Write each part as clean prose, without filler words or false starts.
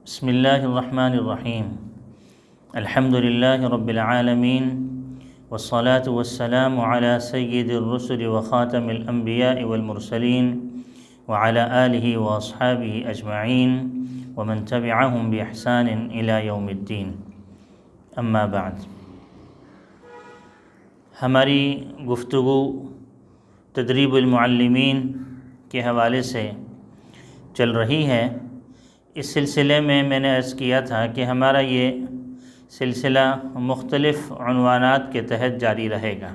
بسم اللہ الرحمن الرحیم الحمد للہ رب العالمین والصلاة والسلام علی سید الرسل وخاتم الانبیاء والمرسلین وعلی آلہ واصحابہ اجمعین ومن تبعہم بإحسان الی یوم الدین اما بعد۔ ہماری گفتگو تدریب المعلمین کے حوالے سے چل رہی ہے۔ اس سلسلے میں نے عرض کیا تھا کہ ہمارا یہ سلسلہ مختلف عنوانات کے تحت جاری رہے گا۔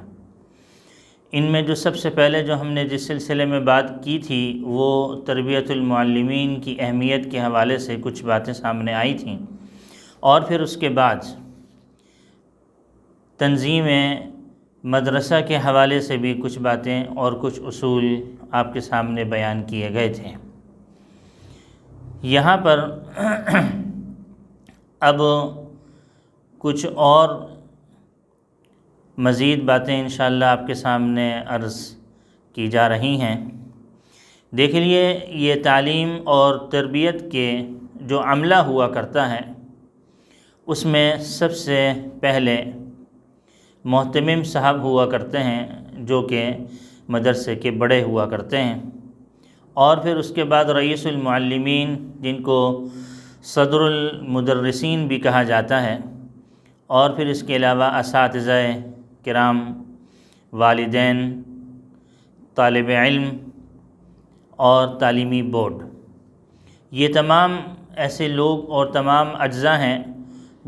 ان میں جو سب سے پہلے جو ہم نے جس سلسلے میں بات کی تھی وہ تربیت المعلمین کی اہمیت کے حوالے سے کچھ باتیں سامنے آئی تھیں، اور پھر اس کے بعد تنظیم مدرسہ کے حوالے سے بھی کچھ باتیں اور کچھ اصول آپ کے سامنے بیان کیے گئے تھے۔ یہاں پر اب کچھ اور مزید باتیں انشاءاللہ آپ کے سامنے عرض کی جا رہی ہیں۔ دیکھیے، یہ تعلیم اور تربیت کے جو عملہ ہوا کرتا ہے اس میں سب سے پہلے محتمم صاحب ہوا کرتے ہیں، جو کہ مدرسے کے بڑے ہوا کرتے ہیں، اور پھر اس کے بعد رئیس المعلمین، جن کو صدر المدرسین بھی کہا جاتا ہے، اور پھر اس کے علاوہ اساتذہ کرام، والدین، طالب علم اور تعلیمی بورڈ، یہ تمام ایسے لوگ اور تمام اجزاء ہیں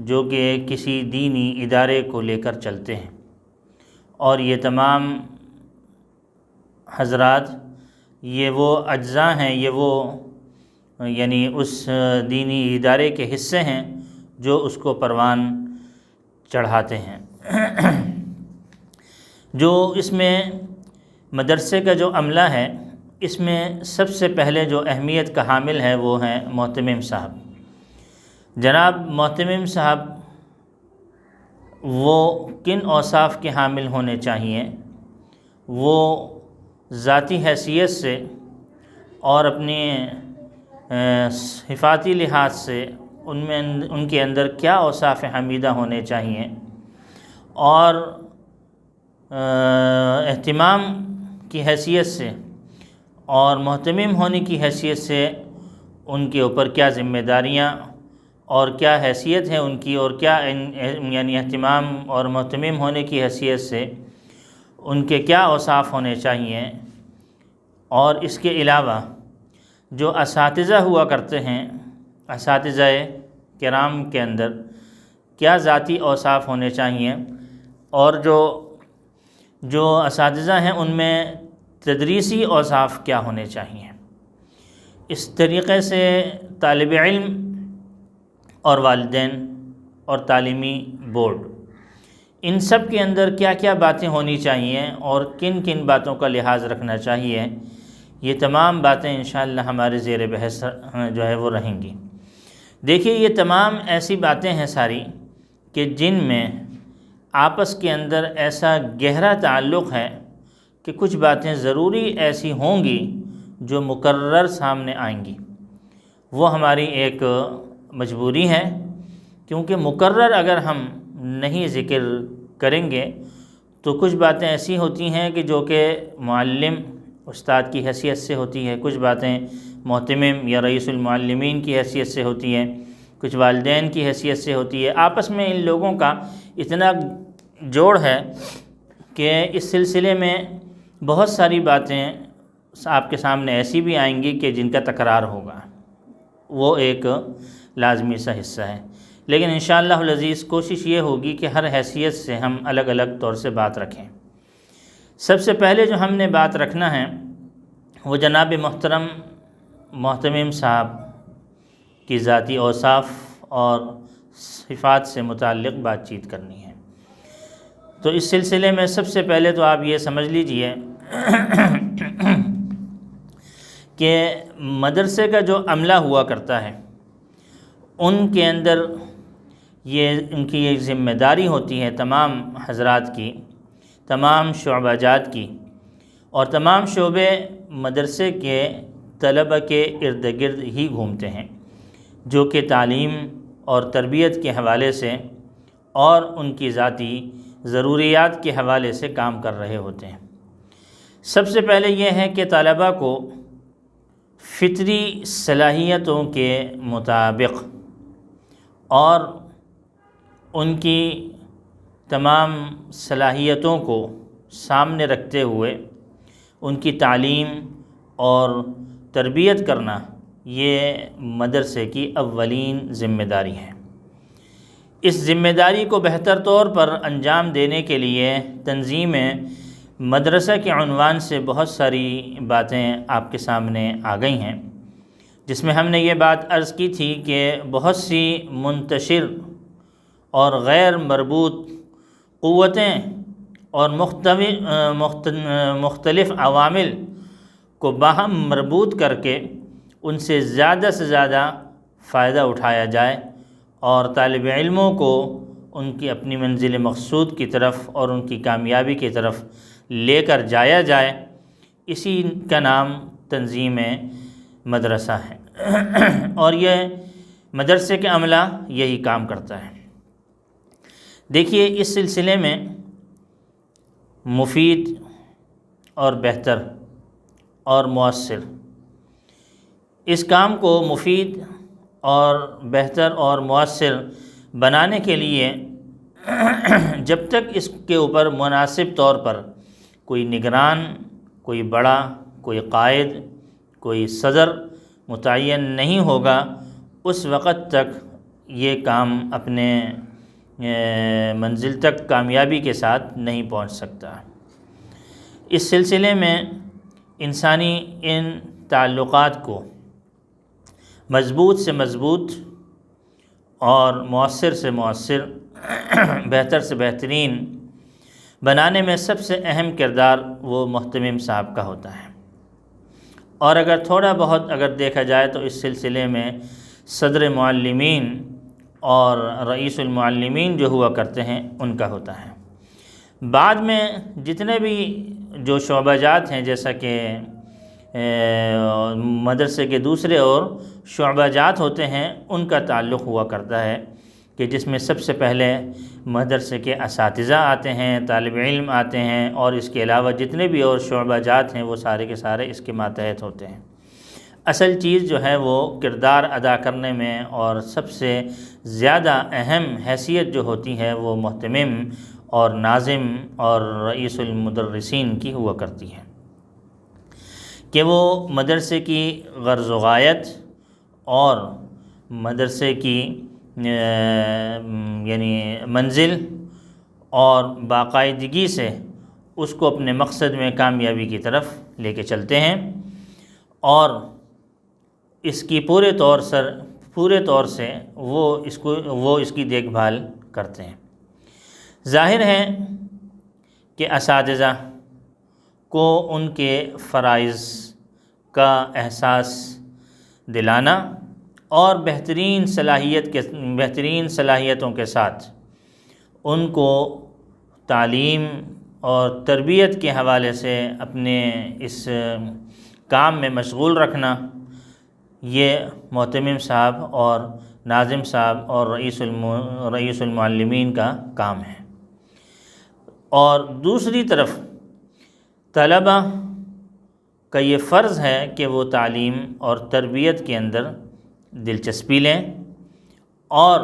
جو کہ کسی دینی ادارے کو لے کر چلتے ہیں، اور یہ تمام حضرات یہ وہ اجزاء ہیں، یہ وہ یعنی اس دینی ادارے کے حصے ہیں جو اس کو پروان چڑھاتے ہیں۔ جو اس میں مدرسے کا جو عملہ ہے، اس میں سب سے پہلے جو اہمیت کا حامل ہے وہ ہیں محتمم صاحب۔ جناب محتمم صاحب وہ کن اوصاف کے حامل ہونے چاہیے؟ وہ ذاتی حیثیت سے اور اپنی صفاتی لحاظ سے ان کے اندر کیا اوصاف حمیدہ ہونے چاہیے، اور اہتمام کی حیثیت سے اور محتمم ہونے کی حیثیت سے ان کے اوپر کیا ذمہ داریاں اور کیا حیثیت ہے ان کی، اور کیا یعنی اہتمام اور محتمم ہونے کی حیثیت سے ان کے کیا اوصاف ہونے چاہیے، اور اس کے علاوہ جو اساتذہ ہوا کرتے ہیں، اساتذہ کرام کے اندر کیا ذاتی اوصاف ہونے چاہیے، اور جو اساتذہ ہیں ان میں تدریسی اوصاف کیا ہونے چاہیے۔ اس طریقے سے طالب علم اور والدین اور تعلیمی بورڈ، ان سب کے اندر کیا کیا باتیں ہونی چاہیے اور کن کن باتوں کا لحاظ رکھنا چاہیے، یہ تمام باتیں انشاءاللہ ہمارے زیر بحث جو ہے وہ رہیں گی۔ دیکھیے، یہ تمام ایسی باتیں ہیں ساری کہ جن میں آپس کے اندر ایسا گہرا تعلق ہے کہ کچھ باتیں ضروری ایسی ہوں گی جو مقرر سامنے آئیں گی۔ وہ ہماری ایک مجبوری ہے، کیونکہ مقرر اگر ہم نہیں ذکر کریں گے تو کچھ باتیں ایسی ہوتی ہیں کہ جو کہ معلم استاد کی حیثیت سے ہوتی ہے، کچھ باتیں محتمم یا رئیس المعلمین کی حیثیت سے ہوتی ہیں، کچھ والدین کی حیثیت سے ہوتی ہے۔ آپس میں ان لوگوں کا اتنا جوڑ ہے کہ اس سلسلے میں بہت ساری باتیں آپ کے سامنے ایسی بھی آئیں گی کہ جن کا تکرار ہوگا، وہ ایک لازمی سا حصہ ہے۔ لیکن انشاءاللہ العزیز کوشش یہ ہوگی کہ ہر حیثیت سے ہم الگ الگ طور سے بات رکھیں۔ سب سے پہلے جو ہم نے بات رکھنا ہے وہ جناب محترم محتمم صاحب کی ذاتی اوصاف اور صفات سے متعلق بات چیت کرنی ہے۔ تو اس سلسلے میں سب سے پہلے تو آپ یہ سمجھ لیجئے کہ مدرسے کا جو عملہ ہوا کرتا ہے ان کے اندر ان کی ایک ذمہ داری ہوتی ہے تمام حضرات کی، تمام شعبہ جات کی، اور تمام شعبے مدرسے کے طلبہ کے ارد گرد ہی گھومتے ہیں۔ جو کہ تعلیم اور تربیت کے حوالے سے اور ان کی ذاتی ضروریات کے حوالے سے کام کر رہے ہوتے ہیں۔ سب سے پہلے یہ ہے کہ طلباء کو فطری صلاحیتوں کے مطابق اور ان کی تمام صلاحیتوں کو سامنے رکھتے ہوئے ان کی تعلیم اور تربیت کرنا یہ مدرسے کی اولین ذمہ داری ہے۔ اس ذمہ داری کو بہتر طور پر انجام دینے کے لیے تنظیم مدرسہ کے عنوان سے بہت ساری باتیں آپ کے سامنے آ گئی ہیں، جس میں ہم نے یہ بات عرض کی تھی کہ بہت سی منتشر اور غیر مربوط قوتیں اور مختلف عوامل کو باہم مربوط کر کے ان سے زیادہ فائدہ اٹھایا جائے اور طالب علموں کو ان کی اپنی منزل مقصود کی طرف اور ان کی کامیابی کی طرف لے کر جایا جائے، اسی کا نام تنظیم مدرسہ ہے اور یہ مدرسے کے عملہ یہی کام کرتا ہے۔ دیکھیے، اس سلسلے میں مفید اور بہتر اور مؤثر، اس کام کو مفید اور بہتر اور مؤثر بنانے کے لیے جب تک اس کے اوپر مناسب طور پر کوئی نگران، کوئی بڑا، کوئی قائد، کوئی صدر متعین نہیں ہوگا، اس وقت تک یہ کام اپنے منزل تک کامیابی کے ساتھ نہیں پہنچ سکتا۔ اس سلسلے میں انسانی ان تعلقات کو مضبوط سے مضبوط اور مؤثر سے مؤثر، بہتر سے بہترین بنانے میں سب سے اہم کردار وہ محتمم صاحب کا ہوتا ہے، اور اگر تھوڑا بہت دیکھا جائے تو اس سلسلے میں صدر معلمین اور رئیس المعلمین جو ہوا کرتے ہیں ان کا ہوتا ہے۔ بعد میں جتنے بھی جو شعبہ جات ہیں، جیسا کہ مدرسے کے دوسرے اور شعبہ جات ہوتے ہیں، ان کا تعلق ہوا کرتا ہے کہ جس میں سب سے پہلے مدرسے کے اساتذہ آتے ہیں، طالب علم آتے ہیں، اور اس کے علاوہ جتنے بھی اور شعبہ جات ہیں وہ سارے کے سارے اس کے ماتحت ہوتے ہیں۔ اصل چیز جو ہے وہ کردار ادا کرنے میں اور سب سے زیادہ اہم حیثیت جو ہوتی ہے وہ محتمم اور ناظم اور رئیس المدرسین کی ہوا کرتی ہے، کہ وہ مدرسے کی غرض و غایت اور مدرسے کی یعنی منزل اور باقاعدگی سے اس کو اپنے مقصد میں کامیابی کی طرف لے کے چلتے ہیں، اور اس کی پورے طور سے وہ اس کی دیکھ بھال کرتے ہیں۔ ظاہر ہے کہ اساتذہ کو ان کے فرائض کا احساس دلانا اور بہترین صلاحیتوں کے ساتھ ان کو تعلیم اور تربیت کے حوالے سے اپنے اس کام میں مشغول رکھنا، یہ محتمم صاحب اور ناظم صاحب اور رئیس المعلمین کا کام ہے۔ اور دوسری طرف طلبہ کا یہ فرض ہے کہ وہ تعلیم اور تربیت کے اندر دلچسپی لیں، اور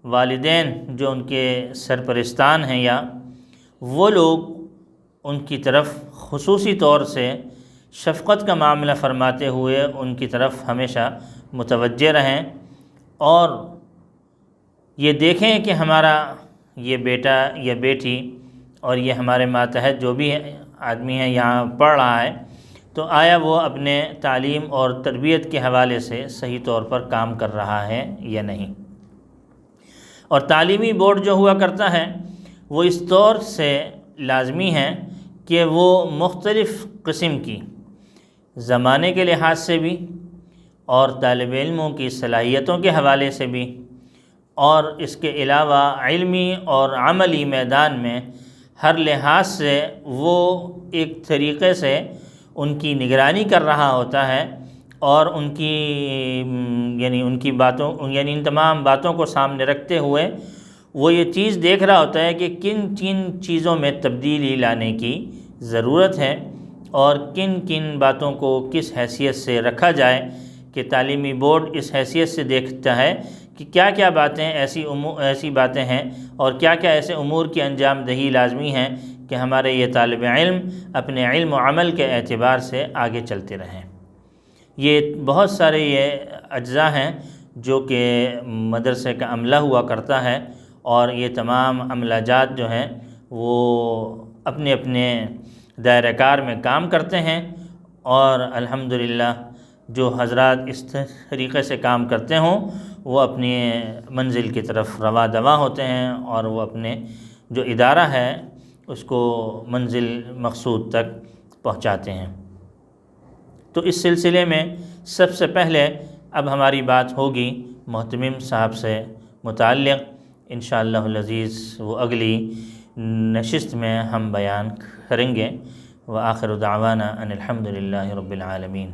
والدین جو ان کے سرپرستان ہیں یا وہ لوگ ان کی طرف خصوصی طور سے شفقت کا معاملہ فرماتے ہوئے ان کی طرف ہمیشہ متوجہ رہیں، اور یہ دیکھیں کہ ہمارا یہ بیٹا یا بیٹی اور یہ ہمارے ماتحت جو بھی آدمی ہے یہاں پڑھ رہا ہے، تو آیا وہ اپنے تعلیم اور تربیت کے حوالے سے صحیح طور پر کام کر رہا ہے یا نہیں۔ اور تعلیمی بورڈ جو ہوا کرتا ہے وہ اس طور سے لازمی ہے کہ وہ مختلف قسم کی زمانے کے لحاظ سے بھی اور طالب علموں کی صلاحیتوں کے حوالے سے بھی، اور اس کے علاوہ علمی اور عملی میدان میں ہر لحاظ سے وہ ایک طریقے سے ان کی نگرانی کر رہا ہوتا ہے، اور ان کی یعنی ان کی باتوں یعنی ان تمام باتوں کو سامنے رکھتے ہوئے وہ یہ چیز دیکھ رہا ہوتا ہے کہ کن کن چیزوں میں تبدیلی لانے کی ضرورت ہے اور کن کن باتوں کو کس حیثیت سے رکھا جائے، کہ تعلیمی بورڈ اس حیثیت سے دیکھتا ہے کہ کیا کیا باتیں ایسی باتیں ہیں اور کیا کیا ایسے امور کی انجام دہی لازمی ہیں کہ ہمارے یہ طالب علم اپنے علم و عمل کے اعتبار سے آگے چلتے رہیں۔ یہ بہت سارے یہ اجزاء ہیں جو کہ مدرسے کا عملہ ہوا کرتا ہے، اور یہ تمام عملہ جات جو ہیں وہ اپنے اپنے دائرہ کار میں کام کرتے ہیں، اور الحمدللہ جو حضرات اس طریقے سے کام کرتے ہوں وہ اپنی منزل کی طرف رواں دواں ہوتے ہیں، اور وہ اپنے جو ادارہ ہے اس کو منزل مقصود تک پہنچاتے ہیں۔ تو اس سلسلے میں سب سے پہلے اب ہماری بات ہوگی محتمم صاحب سے متعلق، انشاءاللہ العزیز وہ اگلی نشست میں ہم بیان کریں گے۔ وآخر دعوانا ان الحمد للہ رب العالمین۔